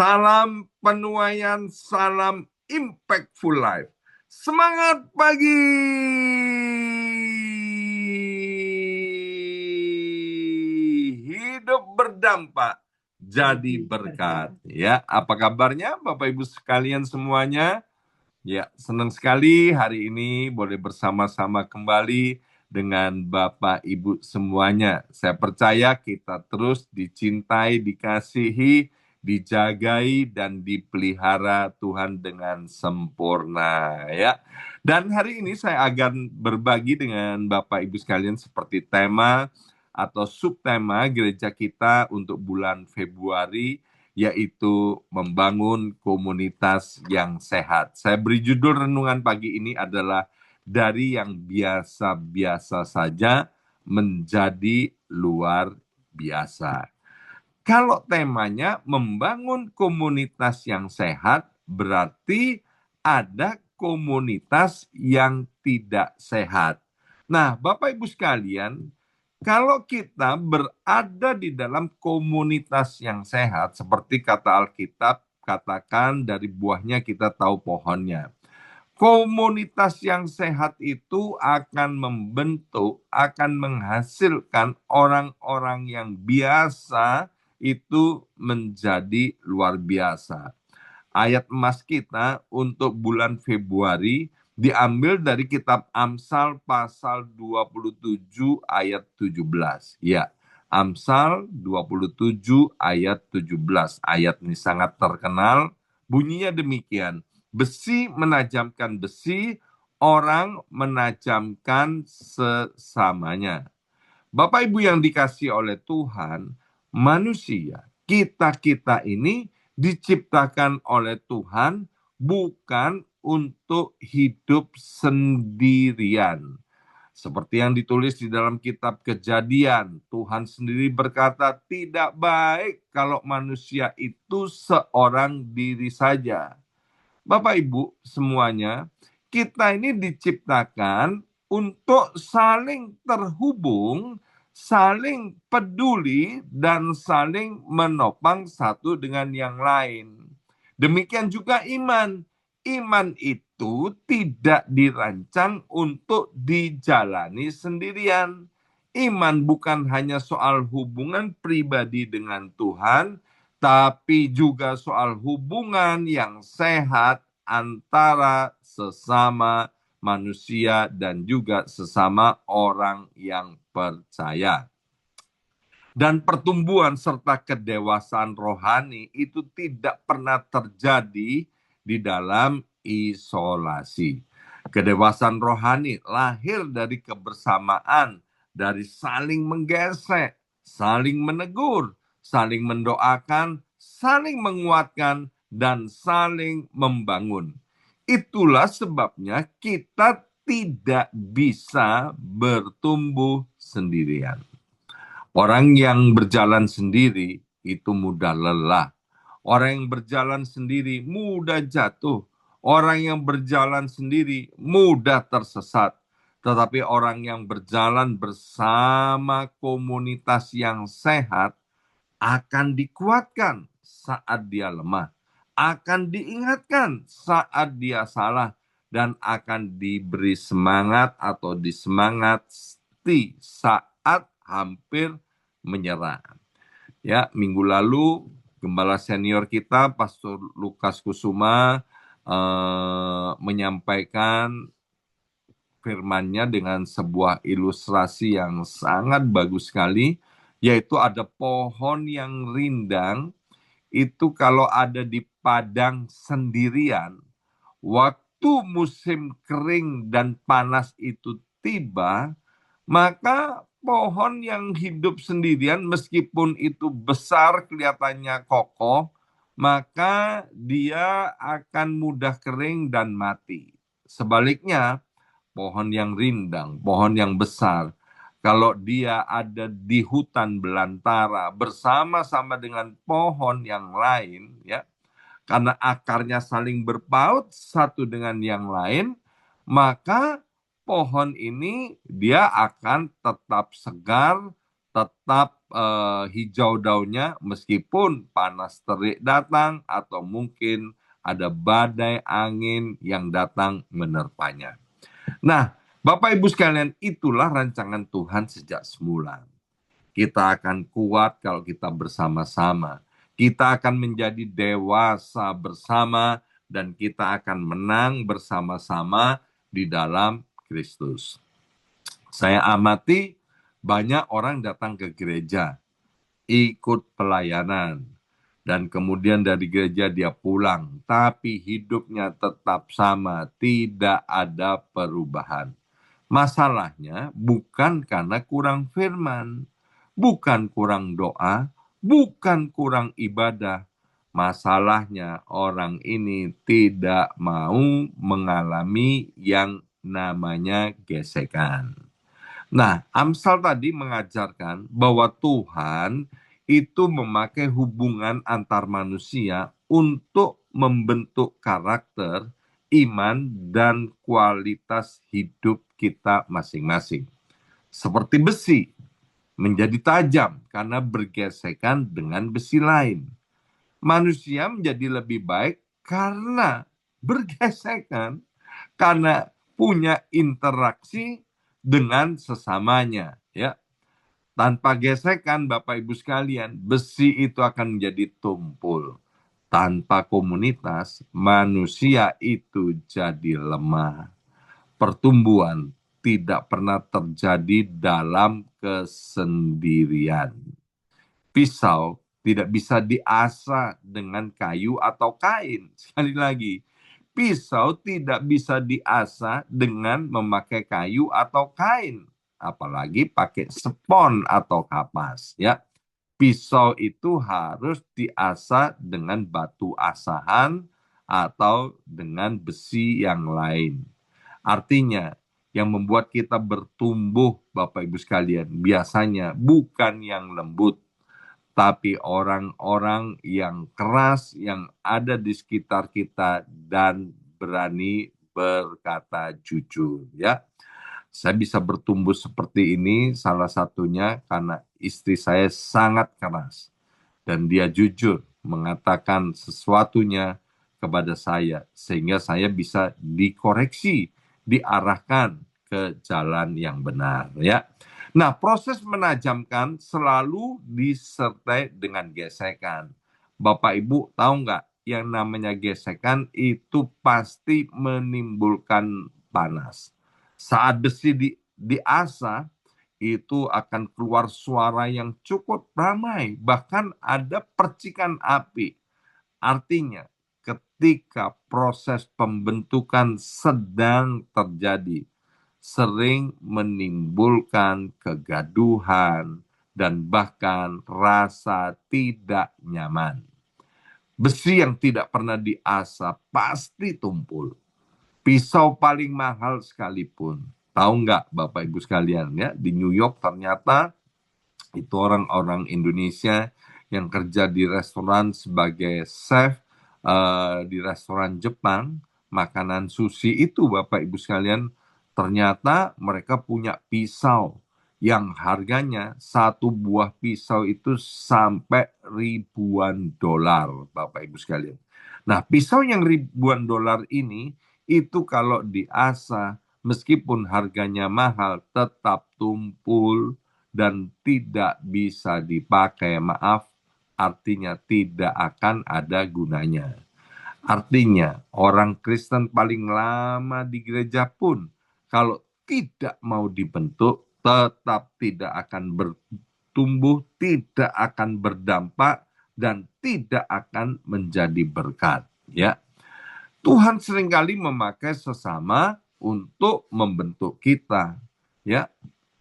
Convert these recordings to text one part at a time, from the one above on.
Salam penuaian, salam impactful life. Semangat pagi. Hidup berdampak, jadi berkat. Ya, apa kabarnya Bapak Ibu sekalian semuanya? Ya, senang sekali hari ini boleh bersama-sama kembali dengan Bapak Ibu semuanya. Saya percaya kita terus dicintai, dikasihi, dijagai, dan dipelihara Tuhan dengan sempurna. Ya. Dan hari ini saya akan berbagi dengan Bapak Ibu sekalian seperti tema atau subtema gereja kita untuk bulan Februari, yaitu membangun komunitas yang sehat. Saya beri judul renungan pagi ini adalah dari yang biasa-biasa saja menjadi luar biasa. Kalau temanya membangun komunitas yang sehat, berarti ada komunitas yang tidak sehat. Nah, Bapak Ibu sekalian, kalau kita berada di dalam komunitas yang sehat, seperti kata Alkitab, katakan dari buahnya kita tahu pohonnya. Komunitas yang sehat itu akan membentuk, akan menghasilkan orang-orang yang biasa itu menjadi luar biasa. Ayat emas kita untuk bulan Februari diambil dari kitab Amsal pasal 27 ayat 17. Ya, Amsal 27 ayat 17. Ayat ini sangat terkenal, bunyinya demikian. Besi menajamkan besi, orang menajamkan sesamanya. Bapak Ibu yang dikasihi oleh Tuhan, manusia, kita ini diciptakan oleh Tuhan bukan untuk hidup sendirian. Seperti yang ditulis di dalam kitab Kejadian, Tuhan sendiri berkata, tidak baik kalau manusia itu seorang diri saja. Bapak Ibu semuanya, kita ini diciptakan untuk saling terhubung, saling peduli, dan saling menopang satu dengan yang lain. Demikian juga iman. Iman itu tidak dirancang untuk dijalani sendirian. Iman bukan hanya soal hubungan pribadi dengan Tuhan, tapi juga soal hubungan yang sehat antara sesama manusia dan juga sesama orang yang percaya. Dan pertumbuhan serta kedewasaan rohani itu tidak pernah terjadi di dalam isolasi. Kedewasaan rohani lahir dari kebersamaan, dari saling menggesek, saling menegur, saling mendoakan, saling menguatkan, dan saling membangun. Itulah sebabnya kita tidak bisa bertumbuh sendirian. Orang yang berjalan sendiri itu mudah lelah. Orang yang berjalan sendiri mudah jatuh. Orang yang berjalan sendiri mudah tersesat. Tetapi orang yang berjalan bersama komunitas yang sehat akan dikuatkan saat dia lemah, akan diingatkan saat dia salah, dan akan diberi semangat atau disemangati saat hampir menyerah. Ya, minggu lalu gembala senior kita Pastor Lukas Kusuma menyampaikan firman-Nya dengan sebuah ilustrasi yang sangat bagus sekali, yaitu ada pohon yang rindang itu kalau ada di padang sendirian, waktu musim kering dan panas itu tiba, maka pohon yang hidup sendirian meskipun itu besar kelihatannya kokoh, maka dia akan mudah kering dan mati. Sebaliknya, pohon yang rindang, pohon yang besar, kalau dia ada di hutan belantara bersama-sama dengan pohon yang lain, ya, karena akarnya saling berpaut satu dengan yang lain, maka pohon ini dia akan tetap segar, tetap hijau daunnya meskipun panas terik datang atau mungkin ada badai angin yang datang menerpanya. Nah, Bapak Ibu sekalian, itulah rancangan Tuhan sejak semula. Kita akan kuat kalau kita bersama-sama. Kita akan menjadi dewasa bersama dan kita akan menang bersama-sama di dalam Kristus. Saya amati banyak orang datang ke gereja, ikut pelayanan, dan kemudian dari gereja dia pulang, tapi hidupnya tetap sama, tidak ada perubahan. Masalahnya bukan karena kurang firman, bukan kurang doa, bukan kurang ibadah. Masalahnya orang ini tidak mau mengalami yang namanya gesekan. Nah, Amsal tadi mengajarkan bahwa Tuhan itu memakai hubungan antar manusia untuk membentuk karakter, iman, dan kualitas hidup kita masing-masing. Seperti besi, menjadi tajam karena bergesekan dengan besi lain. Manusia menjadi lebih baik karena bergesekan, karena punya interaksi dengan sesamanya, ya. Tanpa gesekan, Bapak Ibu sekalian, besi itu akan menjadi tumpul. Tanpa komunitas, manusia itu jadi lemah. Pertumbuhan tidak pernah terjadi dalam kesendirian. Pisau tidak bisa diasah dengan kayu atau kain. Sekali lagi, pisau tidak bisa diasah dengan memakai kayu atau kain, apalagi pakai spon atau kapas, ya. Pisau itu harus diasah dengan batu asahan atau dengan besi yang lain. Artinya, yang membuat kita bertumbuh, Bapak Ibu sekalian, biasanya bukan yang lembut, tapi orang-orang yang keras yang ada di sekitar kita dan berani berkata jujur, ya. Saya bisa bertumbuh seperti ini salah satunya karena istri saya sangat keras dan dia jujur mengatakan sesuatunya kepada saya sehingga saya bisa dikoreksi, diarahkan ke jalan yang benar, ya. Nah, proses menajamkan selalu disertai dengan gesekan. Bapak Ibu tahu nggak, yang namanya gesekan itu pasti menimbulkan panas. Saat besi diasah, itu akan keluar suara yang cukup ramai, bahkan ada percikan api. Artinya, ketika proses pembentukan sedang terjadi, sering menimbulkan kegaduhan dan bahkan rasa tidak nyaman. Besi yang tidak pernah diasah pasti tumpul. Pisau paling mahal sekalipun. Tahu nggak Bapak Ibu sekalian, ya, di New York ternyata itu orang-orang Indonesia yang kerja di restoran sebagai chef di restoran Jepang, makanan sushi itu Bapak Ibu sekalian, ternyata mereka punya pisau yang harganya satu buah pisau itu sampai ribuan dolar, Bapak Ibu sekalian. Nah, pisau yang ribuan dolar ini, itu kalau diasah, meskipun harganya mahal, tetap tumpul dan tidak bisa dipakai. Maaf, artinya tidak akan ada gunanya. Artinya, orang Kristen paling lama di gereja pun, kalau tidak mau dibentuk, tetap tidak akan bertumbuh, tidak akan berdampak, dan tidak akan menjadi berkat. Ya, Tuhan seringkali memakai sesama untuk membentuk kita. Ya,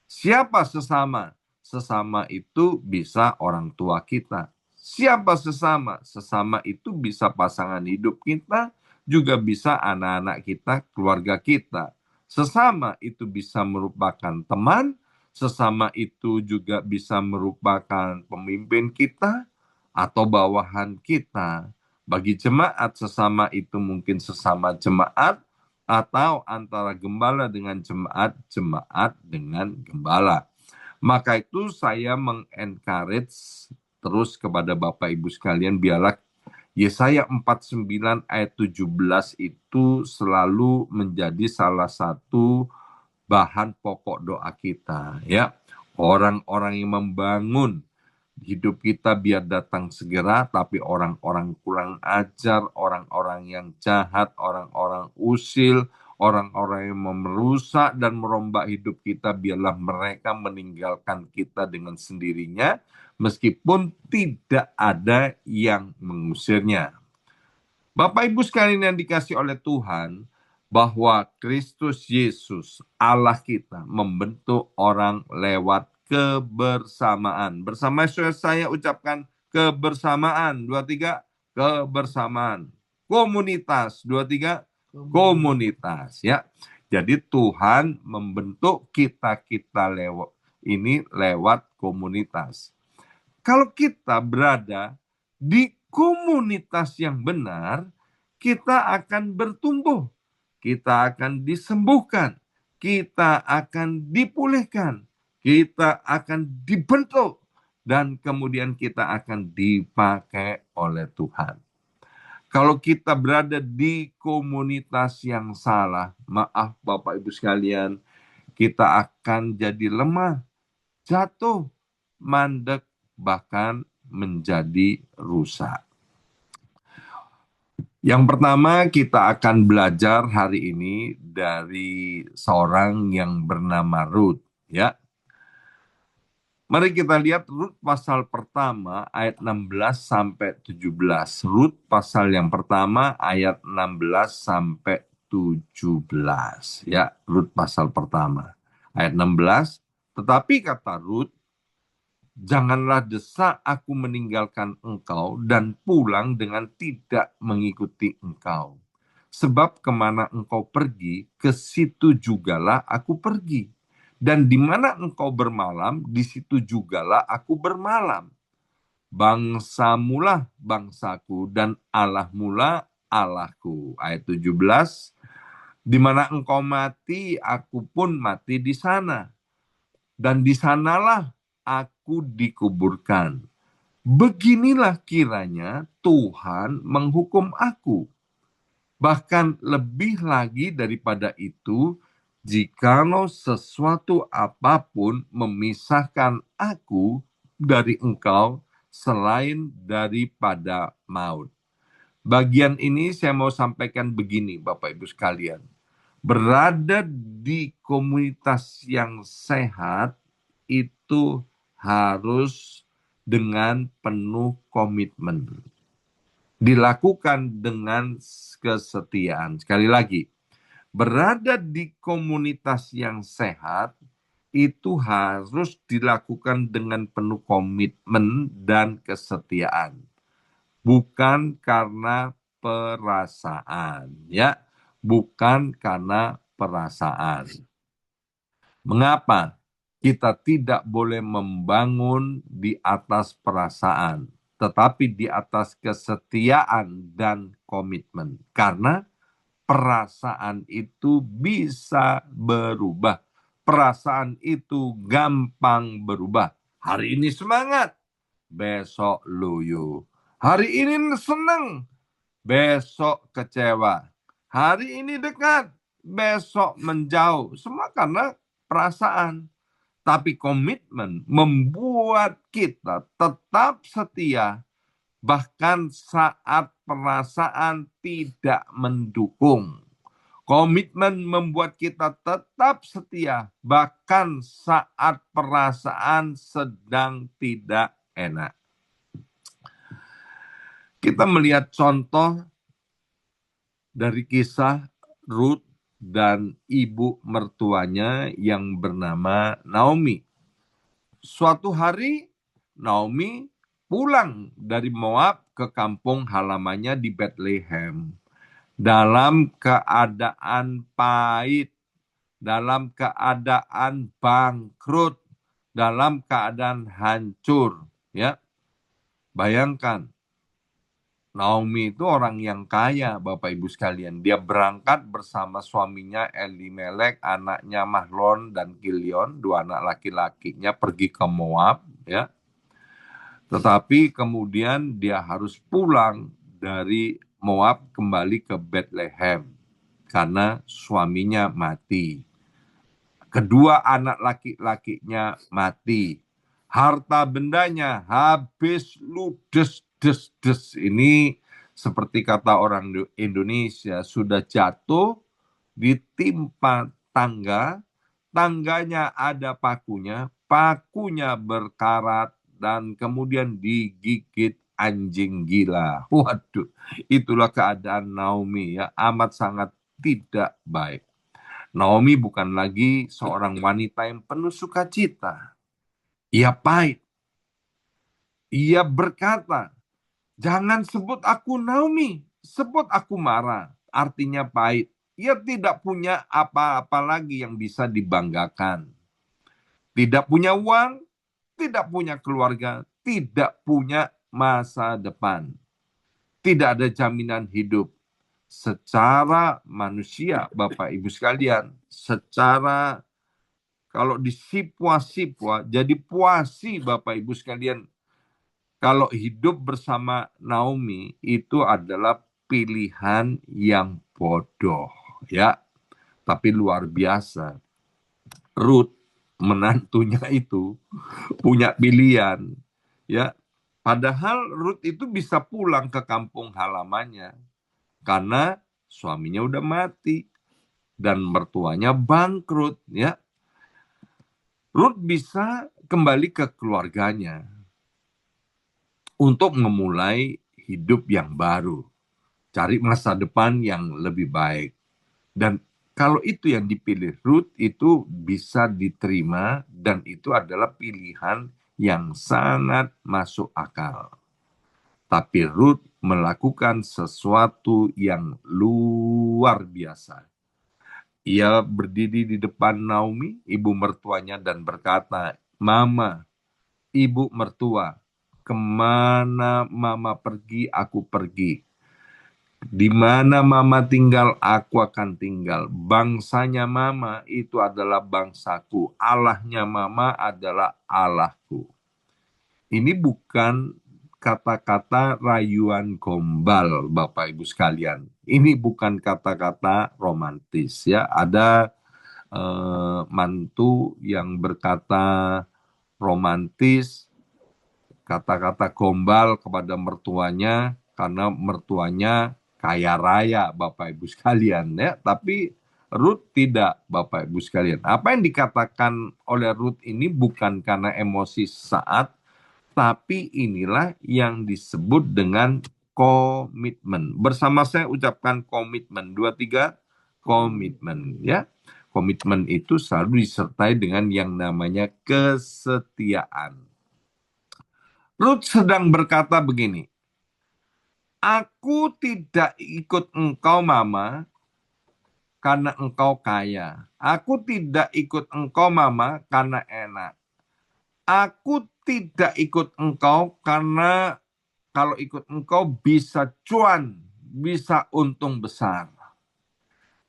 siapa sesama? Sesama itu bisa orang tua kita. Siapa sesama? Sesama itu bisa pasangan hidup kita, juga bisa anak-anak kita, keluarga kita. Sesama itu bisa merupakan teman, sesama itu juga bisa merupakan pemimpin kita atau bawahan kita. Bagi jemaat, sesama itu mungkin sesama jemaat atau antara gembala dengan jemaat, jemaat dengan gembala. Maka itu saya mengencourage terus kepada Bapak Ibu sekalian, biarlah Yesaya 49 ayat 17 itu selalu menjadi salah satu bahan pokok doa kita, ya. Orang-orang yang membangun hidup kita biar datang segera, tapi orang-orang kurang ajar, orang-orang yang jahat, orang-orang usil, orang-orang yang merusak dan merombak hidup kita, biarlah mereka meninggalkan kita dengan sendirinya, meskipun tidak ada yang mengusirnya. Bapak Ibu sekalian yang dikasih oleh Tuhan, bahwa Kristus Yesus, Allah kita, membentuk orang lewat kebersamaan. Bersama saya ucapkan kebersamaan. 2, 3, kebersamaan. Komunitas. 2, 3, komunitas. Ya. Jadi Tuhan membentuk kita lewat komunitas. Kalau kita berada di komunitas yang benar, kita akan bertumbuh, kita akan disembuhkan, kita akan dipulihkan, kita akan dibentuk, dan kemudian kita akan dipakai oleh Tuhan. Kalau kita berada di komunitas yang salah, maaf Bapak Ibu sekalian, kita akan jadi lemah, jatuh, mandek, bahkan menjadi rusak. Yang pertama, kita akan belajar hari ini dari seorang yang bernama Rut, ya. Mari kita lihat Rut pasal pertama ayat 16 sampai 17. Rut pasal yang pertama ayat 16 sampai 17, ya. Rut pasal pertama ayat 16. Tetapi kata Rut, janganlah desak aku meninggalkan engkau dan pulang dengan tidak mengikuti engkau. Sebab kemana engkau pergi, ke situ jugalah aku pergi. Dan di mana engkau bermalam, di situ jugalah aku bermalam. Bangsamulah bangsaku dan Allahmulah Allahku. Ayat 17, di mana engkau mati, aku pun mati di sana. Dan di sanalah aku dikuburkan. Beginilah kiranya Tuhan menghukum aku. Bahkan lebih lagi daripada itu, jikalau sesuatu apapun memisahkan aku dari engkau selain daripada maut. Bagian ini saya mau sampaikan begini, Bapak Ibu sekalian. Berada di komunitas yang sehat itu harus dengan penuh komitmen. Dilakukan dengan kesetiaan. Sekali lagi, berada di komunitas yang sehat itu harus dilakukan dengan penuh komitmen dan kesetiaan. Bukan karena perasaan, ya. Bukan karena perasaan. Mengapa kita tidak boleh membangun di atas perasaan, tetapi di atas kesetiaan dan komitmen? Karena perasaan itu bisa berubah. Perasaan itu gampang berubah. Hari ini semangat, besok loyo. Hari ini senang, besok kecewa. Hari ini dekat, besok menjauh. Semua karena perasaan. Tapi komitmen membuat kita tetap setia, bahkan saat perasaan tidak mendukung. Komitmen membuat kita tetap setia, bahkan saat perasaan sedang tidak enak. Kita melihat contoh dari kisah Ruth dan ibu mertuanya yang bernama Naomi. Suatu hari Naomi pulang dari Moab ke kampung halamannya di Bethlehem dalam keadaan pahit, dalam keadaan bangkrut, dalam keadaan hancur, ya. Bayangkan, Naomi itu orang yang kaya, Bapak Ibu sekalian. Dia berangkat bersama suaminya Elimelek, anaknya Mahlon dan Kilion, dua anak laki-lakinya pergi ke Moab, ya. Tetapi kemudian dia harus pulang dari Moab kembali ke Bethlehem karena suaminya mati. Kedua anak laki-lakinya mati. Harta bendanya habis ludes des des. Ini seperti kata orang Indonesia, sudah jatuh ditimpa tangga, tangganya ada pakunya, pakunya berkarat dan kemudian digigit anjing gila. Waduh, itulah keadaan Naomi ya, amat sangat tidak baik. Naomi bukan lagi seorang wanita yang penuh sukacita. Ia pahit. Ia berkata, jangan sebut aku Naomi, sebut aku Mara. Artinya pahit. Ia tidak punya apa-apa lagi yang bisa dibanggakan. Tidak punya uang, tidak punya keluarga, tidak punya masa depan. Tidak ada jaminan hidup. Secara manusia, Bapak Ibu sekalian, secara kalau disipwa-sipwa, jadi puasi Bapak Ibu sekalian, kalau hidup bersama Naomi itu adalah pilihan yang bodoh, ya. Tapi luar biasa. Ruth, menantunya itu punya pilihan, ya. Padahal Ruth itu bisa pulang ke kampung halamannya karena suaminya udah mati dan mertuanya bangkrut, ya. Ruth bisa kembali ke keluarganya untuk memulai hidup yang baru, cari masa depan yang lebih baik. Dan kalau itu yang dipilih Ruth, itu bisa diterima dan itu adalah pilihan yang sangat masuk akal. Tapi Ruth melakukan sesuatu yang luar biasa. Ia berdiri di depan Naomi, ibu mertuanya, dan berkata, Mama, ibu mertua, kemana mama pergi, aku pergi. Di mana mama tinggal, aku akan tinggal. Bangsanya mama itu adalah bangsaku. Allahnya mama adalah Allahku. Ini bukan kata-kata rayuan gombal, Bapak Ibu sekalian. Ini bukan kata-kata romantis ya. Ada mantu yang berkata romantis, kata-kata gombal kepada mertuanya karena mertuanya kaya raya, Bapak Ibu sekalian ya. Tapi Ruth tidak, Bapak Ibu sekalian. Apa yang dikatakan oleh Ruth ini bukan karena emosi saat, tapi inilah yang disebut dengan komitmen. Bersama saya ucapkan komitmen. 2, 3, komitmen ya. Komitmen itu selalu disertai dengan yang namanya kesetiaan. Ruth sedang berkata begini, aku tidak ikut engkau mama karena engkau kaya. Aku tidak ikut engkau mama karena enak. Aku tidak ikut engkau karena kalau ikut engkau bisa cuan, bisa untung besar.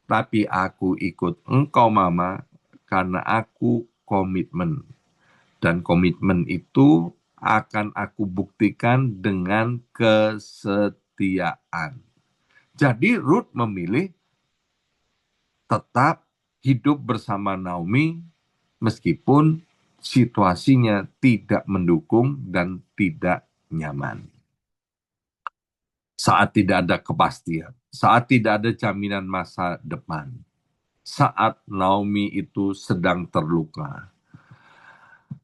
Tapi aku ikut engkau mama karena aku komitmen. Dan komitmen itu akan aku buktikan dengan kesetiaan. Jadi Ruth memilih tetap hidup bersama Naomi meskipun situasinya tidak mendukung dan tidak nyaman. Saat tidak ada kepastian, saat tidak ada jaminan masa depan, saat Naomi itu sedang terluka.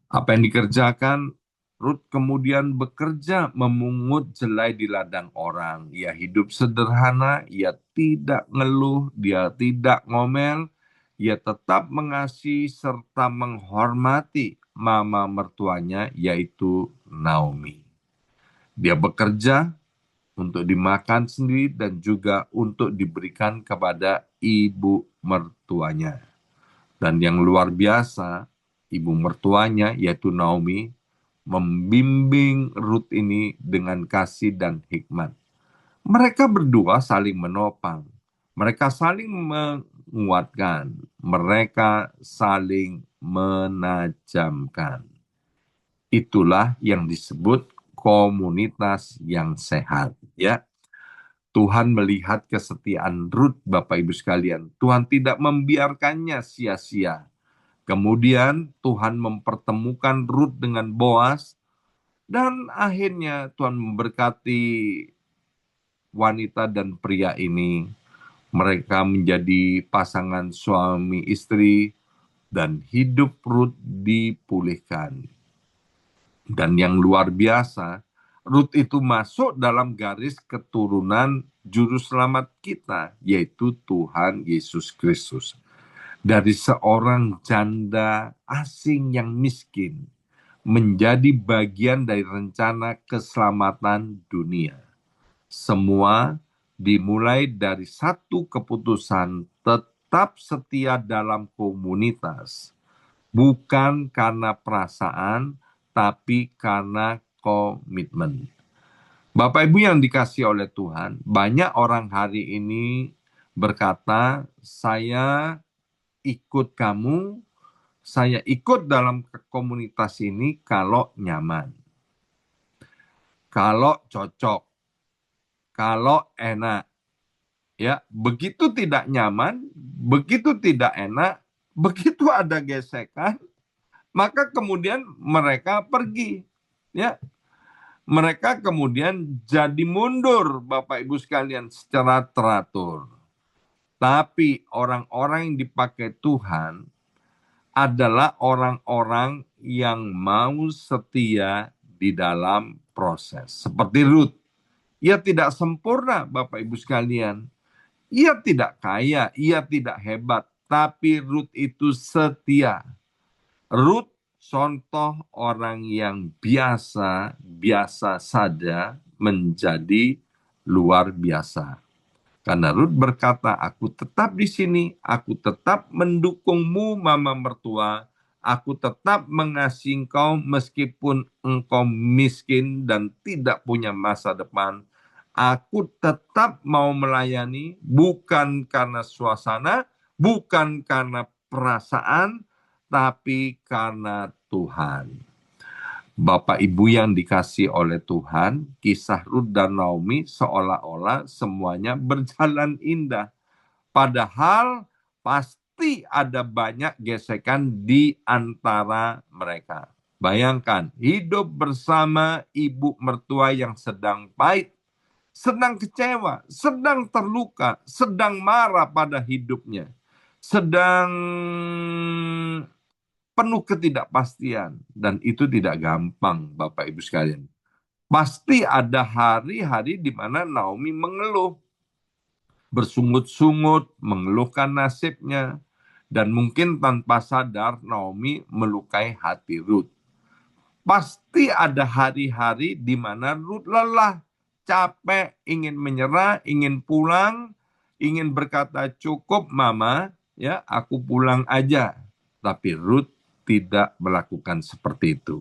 Apa yang dikerjakan? Ruth kemudian bekerja memungut jelai di ladang orang. Ia hidup sederhana, ia tidak ngeluh, dia tidak ngomel, ia tetap mengasihi serta menghormati mama mertuanya, yaitu Naomi. Dia bekerja untuk dimakan sendiri dan juga untuk diberikan kepada ibu mertuanya. Dan yang luar biasa, ibu mertuanya yaitu Naomi membimbing Ruth ini dengan kasih dan hikmat. Mereka berdua saling menopang, mereka saling menguatkan, mereka saling menajamkan. Itulah yang disebut komunitas yang sehat, ya. Tuhan melihat kesetiaan Rut, Bapak Ibu sekalian. Tuhan tidak membiarkannya sia-sia. Kemudian Tuhan mempertemukan Rut dengan Boas, dan akhirnya Tuhan memberkati wanita dan pria ini. Mereka menjadi pasangan suami istri, dan hidup Rut dipulihkan. Dan yang luar biasa, Rut itu masuk dalam garis keturunan juru selamat kita, yaitu Tuhan Yesus Kristus. Dari seorang janda asing yang miskin, menjadi bagian dari rencana keselamatan dunia. Semua dimulai dari satu keputusan tetap setia dalam komunitas. Bukan karena perasaan, tapi karena komitmen. Bapak Ibu yang dikasihi oleh Tuhan, banyak orang hari ini berkata, saya ikut kamu, saya ikut dalam komunitas ini kalau nyaman, kalau cocok, kalau enak. Ya, begitu tidak nyaman, begitu tidak enak, begitu ada gesekan, maka kemudian mereka pergi. Ya, mereka kemudian jadi mundur, Bapak Ibu sekalian, secara teratur. Tapi orang-orang yang dipakai Tuhan adalah orang-orang yang mau setia di dalam proses. Seperti Rut, ia tidak sempurna, Bapak Ibu sekalian. Ia tidak kaya, ia tidak hebat, tapi Rut itu setia. Rut contoh orang yang biasa saja menjadi luar biasa. Karena Rut berkata, aku tetap di sini, aku tetap mendukungmu mama mertua, aku tetap mengasihi engkau meskipun engkau miskin dan tidak punya masa depan. Aku tetap mau melayani, bukan karena suasana, bukan karena perasaan, tapi karena Tuhan. Bapak Ibu yang dikasih oleh Tuhan, kisah Rut dan Naomi seolah-olah semuanya berjalan indah. Padahal pasti ada banyak gesekan di antara mereka. Bayangkan, hidup bersama ibu mertua yang sedang pahit, sedang kecewa, sedang terluka, sedang marah pada hidupnya, sedang penuh ketidakpastian, dan itu tidak gampang, Bapak Ibu sekalian. Pasti ada hari-hari di mana Naomi mengeluh, bersungut-sungut, mengeluhkan nasibnya, dan mungkin tanpa sadar Naomi melukai hati Rut. Pasti ada hari-hari di mana Rut lelah, capek, ingin menyerah, ingin pulang, ingin berkata cukup mama, ya aku pulang aja. Tapi Rut tidak melakukan seperti itu.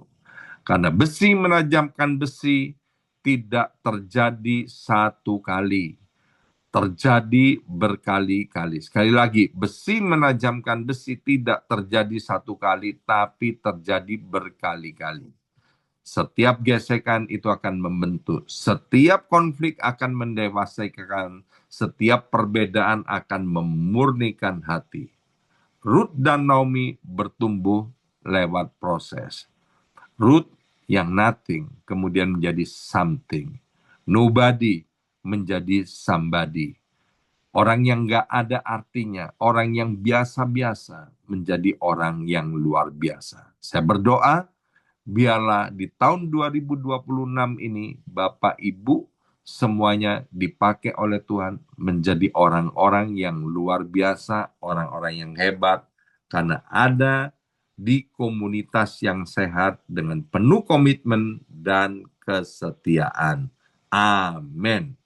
Karena besi menajamkan besi tidak terjadi satu kali. Terjadi berkali-kali. Sekali lagi, besi menajamkan besi tidak terjadi satu kali, tapi terjadi berkali-kali. Setiap gesekan itu akan membentuk. Setiap konflik akan mendewasakan. Setiap perbedaan akan memurnikan hati. Rut dan Naomi bertumbuh lewat proses. Rut yang nothing kemudian menjadi something. Nobody menjadi somebody. Orang yang gak ada artinya, orang yang biasa-biasa menjadi orang yang luar biasa. Saya berdoa, biarlah di tahun 2026 ini Bapak Ibu semuanya dipakai oleh Tuhan menjadi orang-orang yang luar biasa, orang-orang yang hebat, karena ada di komunitas yang sehat dengan penuh komitmen dan kesetiaan. Amin.